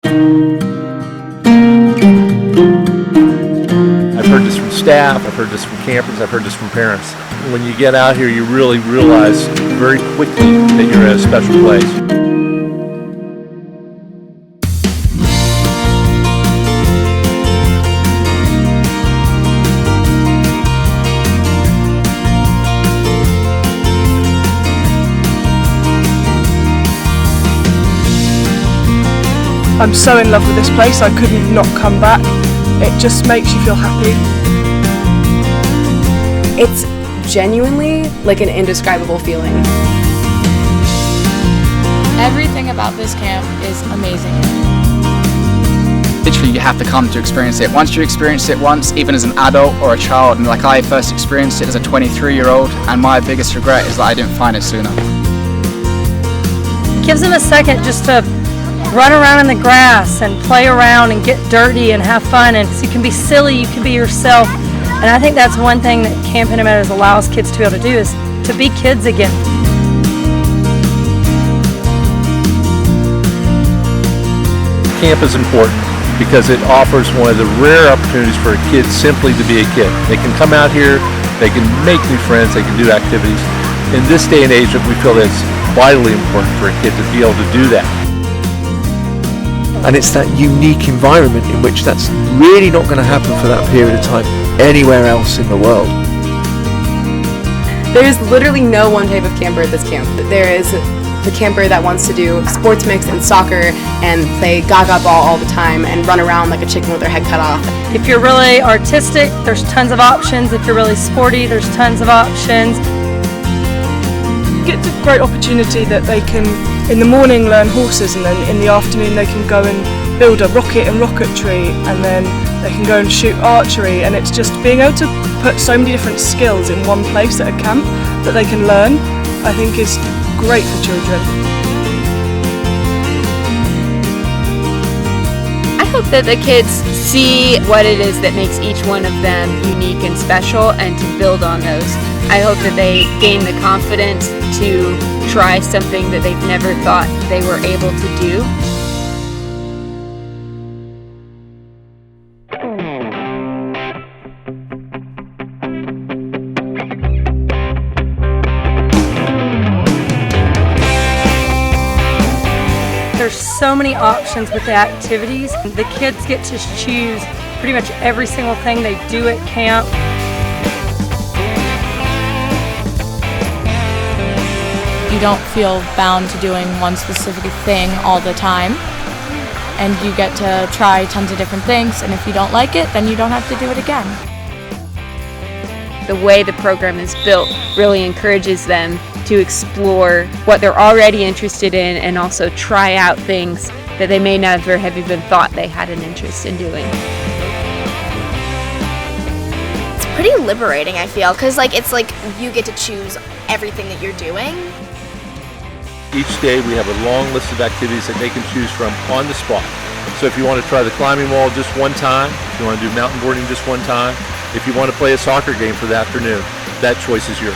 I've heard this from staff, I've heard this from campers, I've heard this from parents. When you get out here, you really realize very quickly that you're at a special place. I'm so in love with this place, I couldn't not come back. It just makes you feel happy. It's genuinely like an indescribable feeling. Everything about this camp is amazing. Literally, you have to come to experience it. Once you experience it once, even as an adult or a child, and like I first experienced it as a 23-year-old, and my biggest regret is that I didn't find it sooner. It gives them a second just to run around in the grass and play around and get dirty and have fun, and so you can be silly, you can be yourself. And I think that's one thing that Camp Hidden Meadows allows kids to be able to do, is to be kids again. Camp is important because it offers one of the rare opportunities for a kid simply to be a kid. They can come out here, they can make new friends, they can do activities. In this day and age, we feel that it's vitally important for a kid to be able to do that. And it's that unique environment in which that's really not going to happen for that period of time anywhere else in the world. There's literally no one type of camper at this camp. There is the camper that wants to do sports mix and soccer and play gaga ball all the time and run around like a chicken with their head cut off. If you're really artistic, there's tons of options. If you're really sporty, there's tons of options. It's a great opportunity that they can, in the morning, learn horses, and then in the afternoon they can go and build a rocket and rocketry, and then they can go and shoot archery. And it's just being able to put so many different skills in one place at a camp that they can learn, I think is great for children. I hope that the kids see what it is that makes each one of them unique and special, and to build on those. I hope that they gain the confidence to try something that they've never thought they were able to do. There's so many options with the activities. The kids get to choose pretty much every single thing they do at camp. You don't feel bound to doing one specific thing all the time, and you get to try tons of different things, and if you don't like it, then you don't have to do it again. The way the program is built really encourages them to explore what they're already interested in, and also try out things that they may never have even thought they had an interest in doing. It's pretty liberating, I feel, because it's like you get to choose everything that you're doing. Each day we have a long list of activities that they can choose from on the spot. So if you want to try the climbing wall just one time, if you want to do mountain boarding just one time, if you want to play a soccer game for the afternoon, that choice is yours.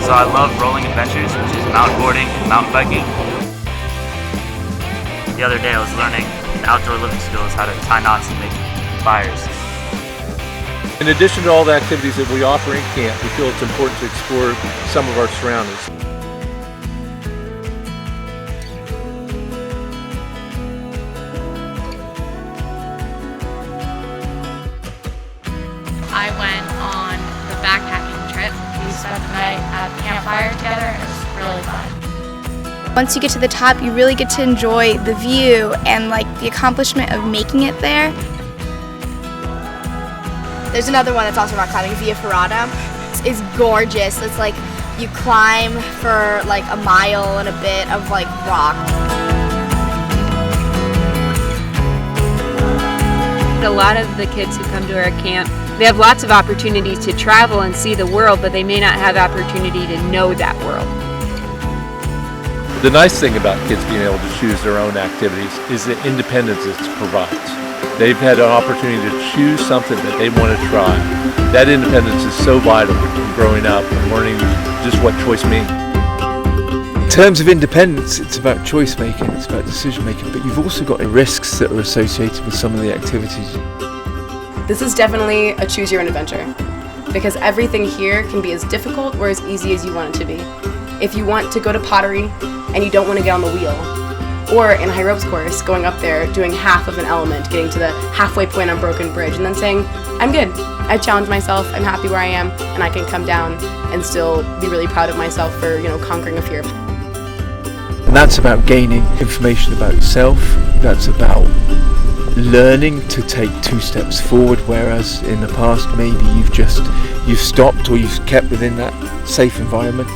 So I love rolling adventures, which is mountain boarding and mountain biking. The other day I was learning outdoor living skills, how to tie knots and make fires. In addition to all the activities that we offer in camp, we feel it's important to explore some of our surroundings. I went on the backpacking trip. We spent the night at the campfire together, and it was really fun. Once you get to the top, you really get to enjoy the view and the accomplishment of making it there. There's another one that's also rock climbing, Via Ferrata. It's gorgeous. It's like you climb for a mile and a bit of rock. A lot of the kids who come to our camp, they have lots of opportunities to travel and see the world, but they may not have opportunity to know that world. The nice thing about kids being able to choose their own activities is the independence it provides. They've had an opportunity to choose something that they want to try. That independence is so vital in growing up and learning just what choice means. terms of independence, it's about choice making, it's about decision making, but you've also got the risks that are associated with some of the activities. This is definitely a choose your own adventure, because everything here can be as difficult or as easy as you want it to be. If you want to go to pottery and you don't want to get on the wheel, or in a high ropes course, going up there, doing half of an element, getting to the halfway point on Broken Bridge, and then saying, I'm good, I've challenged myself, I'm happy where I am, and I can come down and still be really proud of myself for, conquering a fear. And that's about gaining information about yourself, that's about learning to take 2 steps forward, whereas in the past maybe you've stopped or you've kept within that safe environment.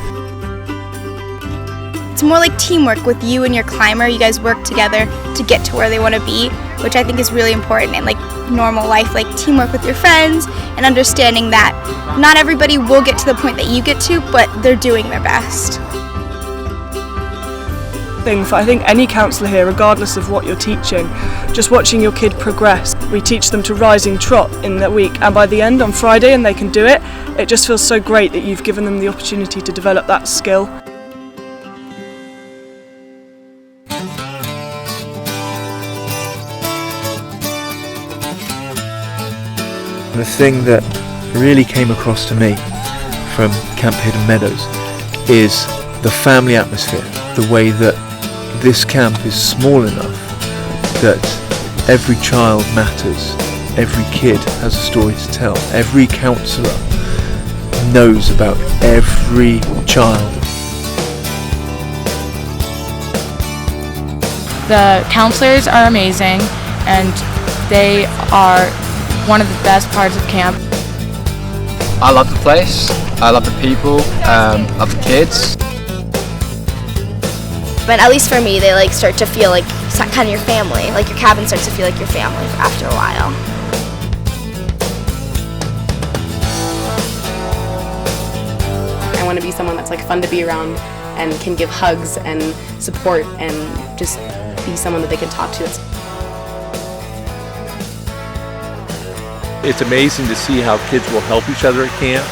It's more like teamwork with you and your climber. You guys work together to get to where they want to be, which I think is really important in like normal life, like teamwork with your friends and understanding that not everybody will get to the point that you get to, but they're doing their best. For I think any counsellor here, regardless of what you're teaching, just watching your kid progress. We teach them to rising trot in the week, and by the end on Friday, and they can do it, it just feels so great that you've given them the opportunity to develop that skill. The thing that really came across to me from Camp Hidden Meadows is the family atmosphere, the way that this camp is small enough that every child matters, every kid has a story to tell, every counsellor knows about every child. The counselors are amazing, and they are one of the best parts of camp. I love the place, I love the people, I love the kids. But at least for me, they like start to feel like kind of your family. Like your cabin starts to feel like your family after a while. I want to be someone that's like fun to be around and can give hugs and support and just be someone that they can talk to. It's amazing to see how kids will help each other at camp,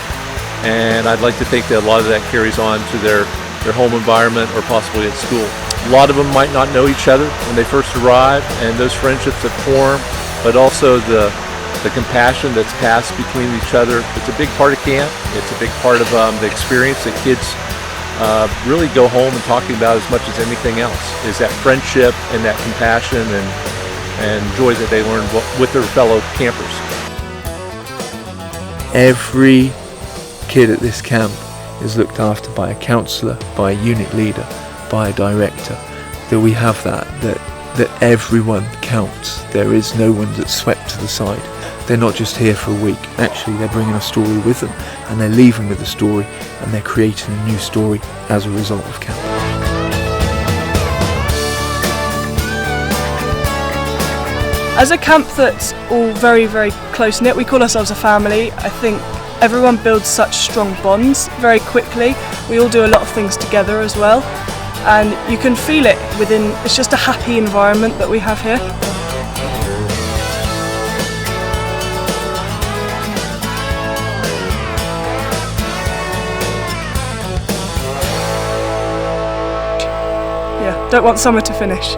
and I'd like to think that a lot of that carries on to their home environment or possibly at school. A lot of them might not know each other when they first arrive, and those friendships that form, but also the compassion that's passed between each other. It's a big part of camp. It's a big part of the experience that kids really go home and talking about as much as anything else, is that friendship and that compassion and joy that they learn with their fellow campers. Every kid at this camp is looked after by a counsellor, by a unit leader, by a director. That we have that everyone counts. There is no one that's swept to the side. They're not just here for a week. Actually, they're bringing a story with them, and they're leaving with a story, and they're creating a new story as a result of camp. As a camp that's all very, very close-knit, we call ourselves a family. I think everyone builds such strong bonds very quickly. We all do a lot of things together as well, and you can feel it within. It's just a happy environment that we have here. Yeah, don't want summer to finish.